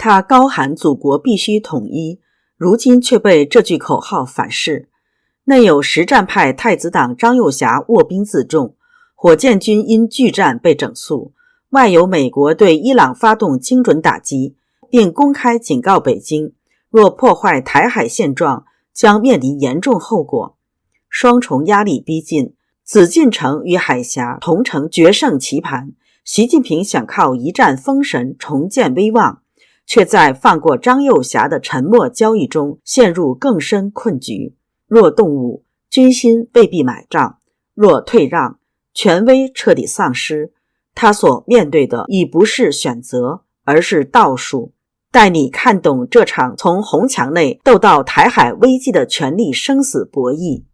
他高喊祖国必须统一，如今却被这句口号反噬。内有实战派太子党张又侠卧兵自重，火箭军因拒战被整肃，外有美国对伊朗发动精准打击，并公开警告北京，若破坏台海现状，将面临严重后果。双重压力逼近，紫禁城与海峡同成决胜棋盘，习近平想靠一战封神重建威望，却在放过张又侠的沉默交易中陷入更深困局。若动武，军心未必买账；若退让，权威彻底丧失。他所面对的已不是选择，而是倒数。带你看懂这场从红墙内斗到台海危机的权力生死博弈。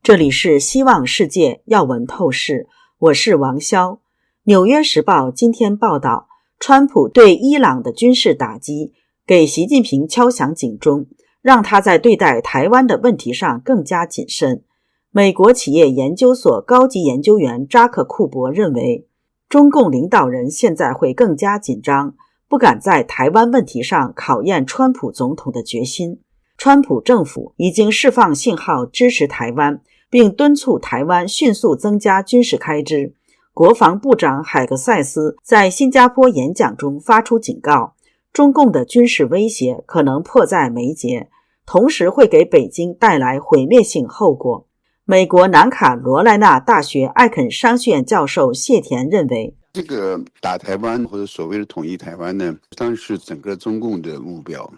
这里是希望世界要闻透视，我是王潇。纽约时报今天报道，川普对伊朗的军事打击给习近平敲响警钟，让他在对待台湾的问题上更加谨慎。美国企业研究所高级研究员扎克库伯认为，中共领导人现在会更加紧张，不敢在台湾问题上考验川普总统的决心。川普政府已经释放信号支持台湾，并敦促台湾迅速增加军事开支。国防部长海格塞斯在新加坡演讲中发出警告，中共的军事威胁可能迫在眉睫，同时会给北京带来毁灭性后果。美国南卡罗来纳大学艾肯商学院教授谢田认为，这个打台湾或者所谓的统一台湾呢，当然是整个中共的目标。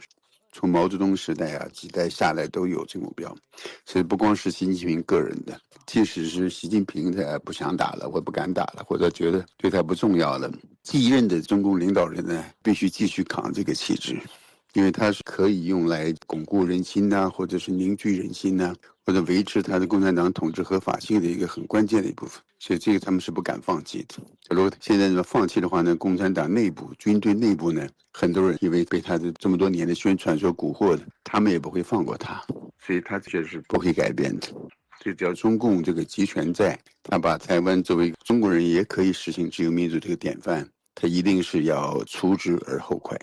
从毛泽东时代几代下来都有这个目标，其实不光是习近平个人的，即使是习近平他不想打了，或不敢打了，或者觉得对他不重要了，继任的中共领导人呢，必须继续扛这个旗帜，因为它是可以用来巩固人心或者是凝聚人心或者维持他的共产党统治合法性的一个很关键的一部分，所以这个他们是不敢放弃的。如果现在放弃的话呢，共产党内部军队内部呢，很多人因为被他的这么多年的宣传所蛊惑的，他们也不会放过他，所以他确实不会改变的。所以只要中共这个集权在，他把台湾作为中国人也可以实行自由民主这个典范，他一定是要除之而后快。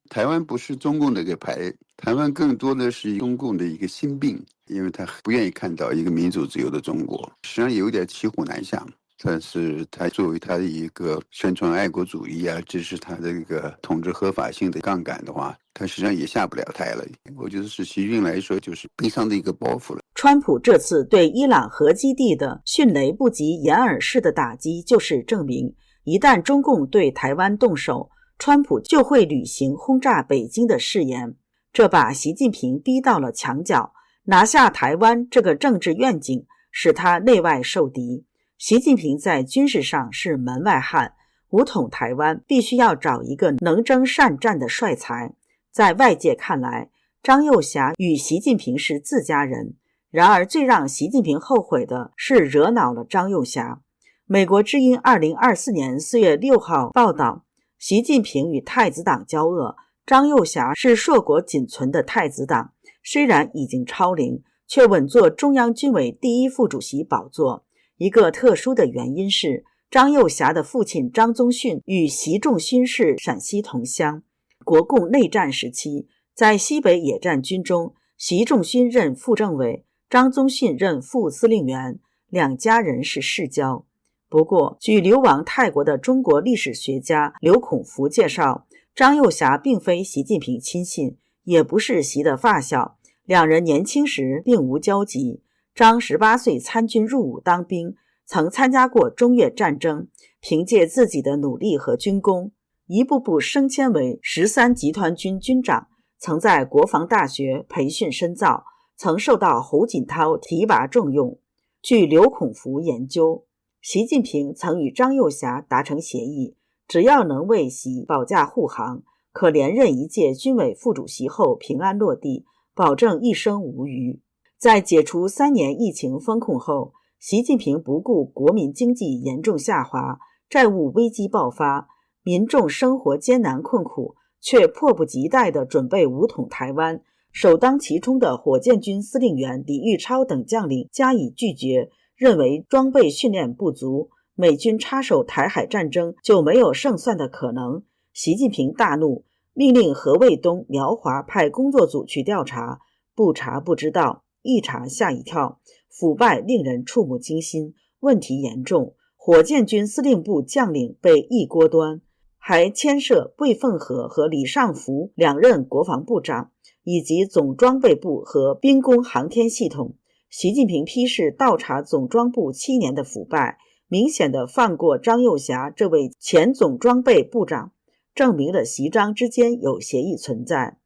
台湾不是中共的一个牌，台湾更多的是中共的一个心病，因为他不愿意看到一个民主自由的中国，实际上有点骑虎难下。但是他作为他的一个宣传爱国主义支持他的一个统治合法性的杠杆的话，他实际上也下不了台了。我觉得是习近平来说就是背上的一个包袱了。川普这次对伊朗核基地的迅雷不及掩耳式的打击，就是证明一旦中共对台湾动手，川普就会履行轰炸北京的誓言。这把习近平逼到了墙角，拿下台湾这个政治愿景使他内外受敌。习近平在军事上是门外汉，武统台湾必须要找一个能征善战的帅才。在外界看来，张又侠与习近平是自家人，然而最让习近平后悔的是惹恼了张又侠。美国之音2024年4月6号报道，习近平与太子党交恶，张又侠是硕果仅存的太子党，虽然已经超龄，却稳坐中央军委第一副主席宝座。一个特殊的原因是，张又侠的父亲张宗逊与习仲勋是陕西同乡。国共内战时期，在西北野战军中，习仲勋任副政委，张宗逊任副司令员，两家人是世交。不过，据流亡泰国的中国历史学家刘孔福介绍，张又侠并非习近平亲信，也不是习的发小，两人年轻时并无交集。张18岁参军入伍当兵，曾参加过中越战争，凭借自己的努力和军功，一步步升迁为13集团军军长，曾在国防大学培训深造，曾受到胡锦涛提拔重用。据刘孔福研究，习近平曾与张又侠达成协议，只要能为习保驾护航，可连任一届军委副主席后平安落地，保证一生无虞。在解除3年疫情封控后，习近平不顾国民经济严重下滑，债务危机爆发，民众生活艰难困苦，却迫不及待地准备武统台湾。首当其冲的火箭军司令员李玉超等将领加以拒绝，认为装备训练不足，美军插手台海战争就没有胜算的可能。习近平大怒，命令何卫东、苗华派工作组去调查，不查不知道，一查吓一跳，腐败令人触目惊心，问题严重。火箭军司令部将领被一锅端，还牵涉魏凤和和李尚福两任国防部长，以及总装备部和兵工航天系统。习近平批示倒查总装部7年的腐败，明显的放过张又侠这位前总装备部长，证明了习张之间有协议存在。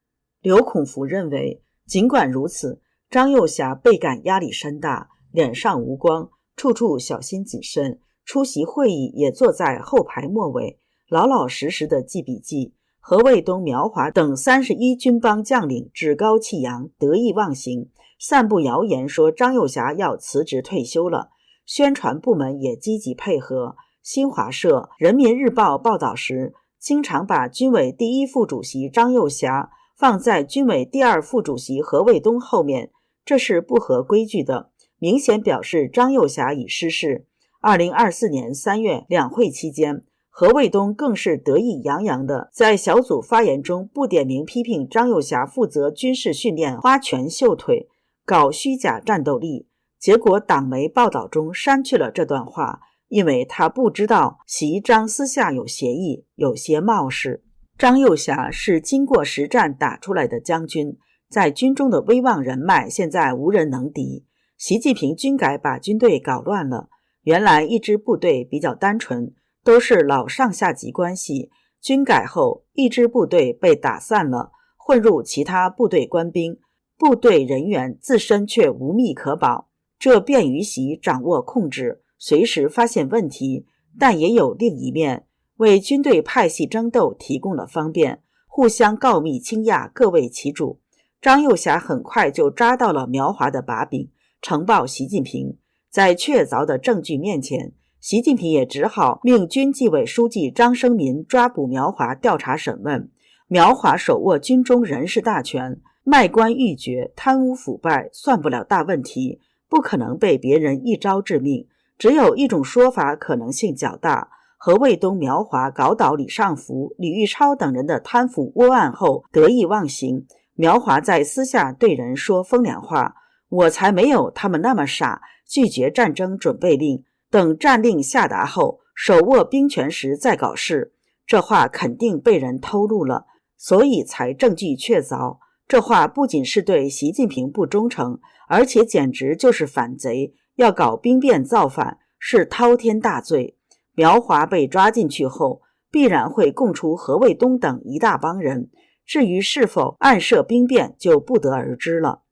刘孔福认为，尽管如此，张又侠倍感压力山大，脸上无光，处处小心谨慎，出席会议也坐在后排末尾，老老实实的记笔记。何卫东、苗华等31军帮将领趾高气扬，得意忘形，散布谣言说张又侠要辞职退休了。宣传部门也积极配合，新华社、人民日报报道时，经常把军委第一副主席张又侠放在军委第二副主席何卫东后面，这是不合规矩的，明显表示张又侠已失势。2024年3月两会期间，何卫东更是得意洋洋地在小组发言中不点名批评张又侠负责军事训练花拳绣腿，搞虚假战斗力。结果党媒报道中删去了这段话，因为他不知道习张私下有协议，有些冒失。张又侠是经过实战打出来的将军，在军中的威望人脉现在无人能敌。习近平军改把军队搞乱了，原来一支部队比较单纯，都是老上下级关系，军改后一支部队被打散了，混入其他部队官兵，部队人员自身却无密可保，这便于习掌握控制，随时发现问题，但也有另一面，为军队派系争斗提供了方便，互相告密倾轧，各为其主。张又侠很快就抓到了苗华的把柄，呈报习近平。在确凿的证据面前，习近平也只好命军纪委书记张生民抓捕苗华调查审问。苗华手握军中人事大权，卖官鬻爵，贪污腐败算不了大问题，不可能被别人一招致命。只有一种说法可能性较大，何卫东、苗华搞倒李尚福、李玉超等人的贪腐窝案后得意忘形，苗华在私下对人说风凉话，我才没有他们那么傻，拒绝战争准备令，等战令下达后手握兵权时再搞事，这话肯定被人偷录了，所以才证据确凿。这话不仅是对习近平不忠诚，而且简直就是反贼，要搞兵变造反，是滔天大罪。苗华被抓进去后，必然会供出何卫东等一大帮人，至于是否暗设兵变就不得而知了。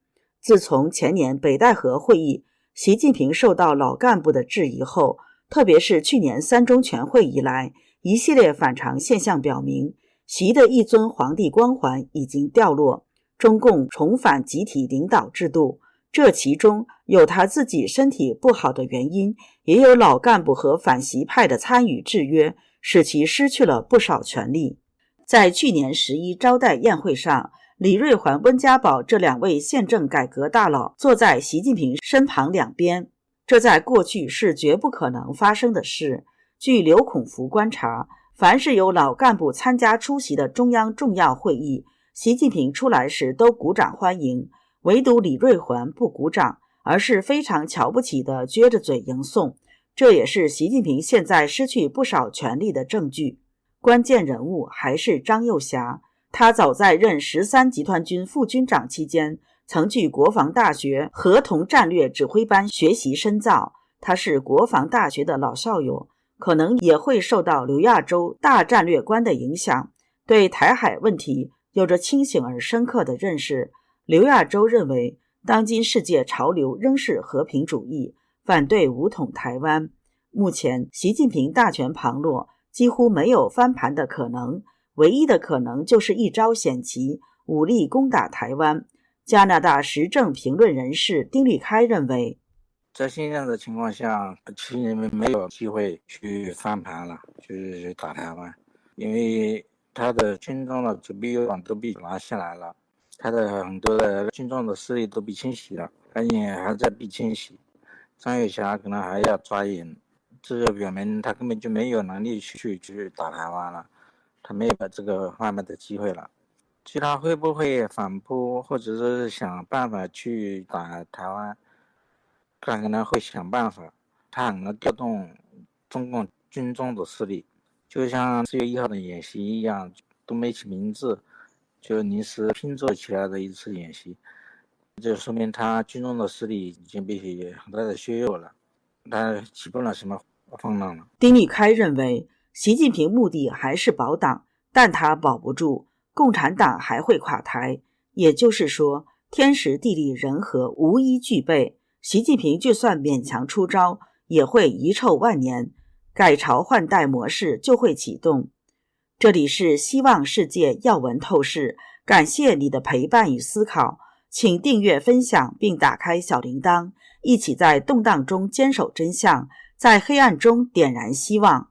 自从前年北戴河会议，习近平受到老干部的质疑后，特别是去年3中全会以来，一系列反常现象表明，习的一尊皇帝光环已经掉落，中共重返集体领导制度，这其中有他自己身体不好的原因，也有老干部和反习派的参与制约，使其失去了不少权力。在去年11招待宴会上，李瑞环、温家宝这2位宪政改革大佬坐在习近平身旁两边，这在过去是绝不可能发生的事。据刘孔福观察，凡是有老干部参加出席的中央重要会议，习近平出来时都鼓掌欢迎，唯独李瑞环不鼓掌，而是非常瞧不起的撅着嘴迎送，这也是习近平现在失去不少权力的证据。关键人物还是张又侠，他早在任13集团军副军长期间，曾去国防大学合同战略指挥班学习深造，他是国防大学的老校友，可能也会受到刘亚洲大战略观的影响，对台海问题有着清醒而深刻的认识。刘亚洲认为，当今世界潮流仍是和平主义，反对武统台湾。目前习近平大权旁落，几乎没有翻盘的可能，唯一的可能就是一招险棋，武力攻打台湾。加拿大时政评论人士丁立开认为，在现在的情况下，其实没有机会去翻盘了，就是去打台湾，因为他的军中的主力网都被拿下来了，他的很多的军中的势力都被清洗了，而且还在被清洗。张又侠可能还要抓严，这就表明他根本就没有能力去打台湾了。他没有这个翻盘的机会了。其他会不会反扑，或者是想办法去打台湾，他可能会想办法，他可能调动中共军中的势力，就像4月1号的演习一样，都没起名字，就临时拼凑起来的一次演习，这说明他军中的势力已经被很大的削弱了，他起不了什么风浪了。丁立开认为，习近平目的还是保党，但他保不住，共产党还会垮台。也就是说，天时地利人和无一具备，习近平就算勉强出招，也会遗臭万年，改朝换代模式就会启动。这里是希望世界要闻透视，感谢你的陪伴与思考，请订阅分享并打开小铃铛，一起在动荡中坚守真相，在黑暗中点燃希望。